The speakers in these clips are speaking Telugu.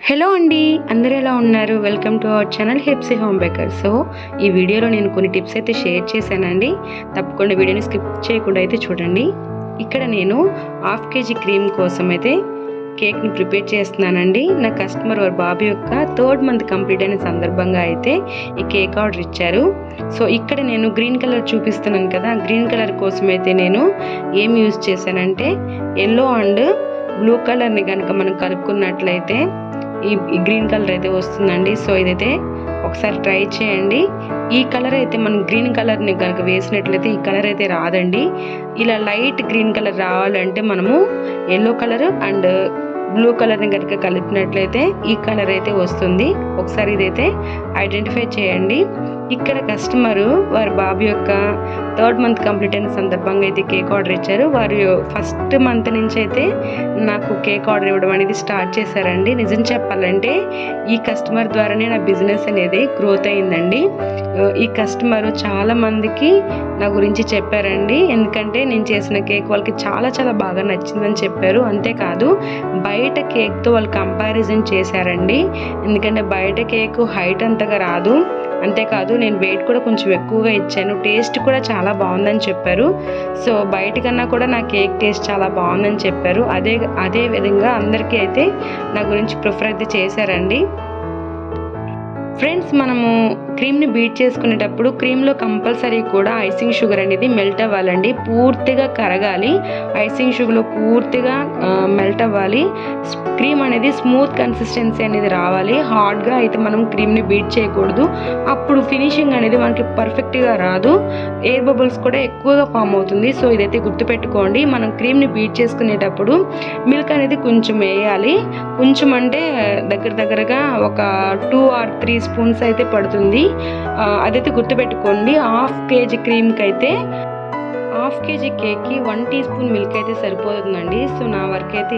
హలో అండి, అందరూ ఎలా ఉన్నారు? Welcome to our channel Hepsi home baker. So ఈ వీడియోలో నేను కొన్ని టిప్స్ అయితే షేర్ చేశానండి. తప్పకుండా వీడియోని స్కిప్ చేయకుండా అయితే చూడండి. ఇక్కడ నేను 1/2 kg క్రీమ్ కోసం అయితే కేక్ని ప్రిపేర్ చేస్తున్నానండి. నా కస్టమర్ వారి బాబు యొక్క 3rd మంత్ కంప్లీట్ అయిన సందర్భంగా అయితే ఈ కేక్ ఆర్డర్ ఇచ్చారు. సో ఇక్కడ నేను గ్రీన్ కలర్ చూపిస్తున్నాను కదా, గ్రీన్ కలర్ కోసం అయితే నేను ఏం యూజ్ చేశానంటే ఎల్లో అండ్ బ్లూ కలర్ని కనుక మనం కలుపుకున్నట్లయితే ఈ గ్రీన్ కలర్ అయితే వస్తుందండి. సో ఇదైతే ఒకసారి ట్రై చేయండి. ఈ కలర్ అయితే మనం గ్రీన్ కలర్ని కనుక వేసినట్లయితే ఈ కలర్ అయితే రాదండి. ఇలా లైట్ గ్రీన్ కలర్ రావాలంటే మనము ఎల్లో కలర్ అండ్ బ్లూ కలర్ని కనుక కలిపినట్లయితే ఈ కలర్ అయితే వస్తుంది. ఒకసారి ఇదైతే ఐడెంటిఫై చేయండి. ఇక్కడ కస్టమరు వారి బాబు యొక్క 3rd మంత్ కంప్లీట్ అయిన సందర్భంగా అయితే కేక్ ఆర్డర్ ఇచ్చారు. వారు 1st మంత్ నుంచి అయితే నాకు కేక్ ఆర్డర్ ఇవ్వడం అనేది స్టార్ట్ చేశారండి. నిజం చెప్పాలంటే ఈ కస్టమర్ ద్వారానే నా బిజినెస్ అనేది గ్రోత్ అయిందండి. ఈ కస్టమరు చాలామందికి నా గురించి చెప్పారండి. ఎందుకంటే నేను చేసిన కేక్ వాళ్ళకి చాలా చాలా బాగా నచ్చిందని చెప్పారు. అంతేకాదు బయట కేక్తో వాళ్ళు కంపారిజన్ చేశారండి. ఎందుకంటే బయట కేక్ హైట్ అంతగా రాదు, అంతేకాదు నేను వెయిట్ కూడా కొంచెం ఎక్కువగా ఇచ్చాను. టేస్ట్ కూడా చాలా బాగుందని చెప్పారు. సో బయట కన్నా కూడా నా కేక్ టేస్ట్ చాలా బాగుందని చెప్పారు. అదే విధంగా అందరికీ అయితే నా గురించి ప్రిఫర్ అయితే చేశారండి. ఫ్రెండ్స్, మనము క్రీమ్ని బీట్ చేసుకునేటప్పుడు క్రీమ్లో కంపల్సరీ కూడా ఐసింగ్ షుగర్ అనేది మెల్ట్ అవ్వాలండి. పూర్తిగా కరగాలి, ఐసింగ్ షుగర్లో పూర్తిగా మెల్ట్ అవ్వాలి. క్రీమ్ అనేది స్మూత్ కన్సిస్టెన్సీ అనేది రావాలి. హార్డ్గా అయితే మనం క్రీమ్ని బీట్ చేయకూడదు. అప్పుడు ఫినిషింగ్ అనేది మనకి పర్ఫెక్ట్గా రాదు, ఎయిర్ బబుల్స్ కూడా ఎక్కువగా ఫామ్ అవుతుంది. సో ఇదైతే గుర్తుపెట్టుకోండి. మనం క్రీమ్ని బీట్ చేసుకునేటప్పుడు మిల్క్ అనేది కొంచెం వేయాలి. కొంచెం అంటే దగ్గరగా ఒక 2 or 3 స్పూన్స్ అయితే పడుతుంది. అదైతే గుర్తుపెట్టుకోండి. 1/2 kg క్రీమ్కి అయితే 1/2 kg కేక్కి 1 teaspoon మిల్క్ అయితే సరిపోతుందండి. సో నా వర్క్ అయితే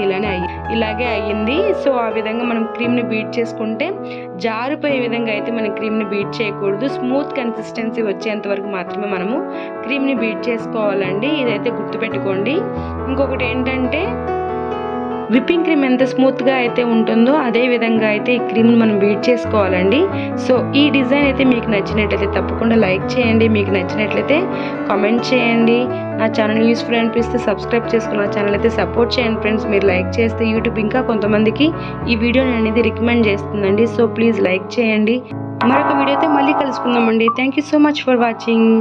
ఇలాగే అయ్యింది. సో ఆ విధంగా మనం క్రీమ్ని బీట్ చేసుకుంటే జారిపోయే విధంగా అయితే మనం క్రీమ్ని బీట్ చేయకూడదు. స్మూత్ కన్సిస్టెన్సీ వచ్చేంత వరకు మాత్రమే మనము క్రీమ్ని బీట్ చేసుకోవాలండి. ఇదైతే గుర్తుపెట్టుకోండి. ఇంకొకటి ఏంటంటే విప్పింగ్ క్రీమ్ ఎంత స్మూత్గా అయితే ఉంటుందో అదే విధంగా అయితే ఈ క్రీమ్ని మనం బీట్ చేసుకోవాలండి. సో ఈ డిజైన్ అయితే మీకు నచ్చినట్లయితే తప్పకుండా లైక్ చేయండి. మీకు నచ్చినట్లయితే కామెంట్ చేయండి. నా ఛానల్ యూస్ఫుల్ అనిపిస్తే సబ్స్క్రైబ్ చేసుకుని నా ఛానల్ అయితే సపోర్ట్ చేయండి ఫ్రెండ్స్. మీరు లైక్ చేస్తే యూట్యూబ్ ఇంకా కొంతమందికి ఈ వీడియోని అనేది రికమెండ్ చేస్తుందండి. సో ప్లీజ్ లైక్ చేయండి. మరొక వీడియోతో మళ్ళీ కలుసుకుందామండి. Thank you so much for watching.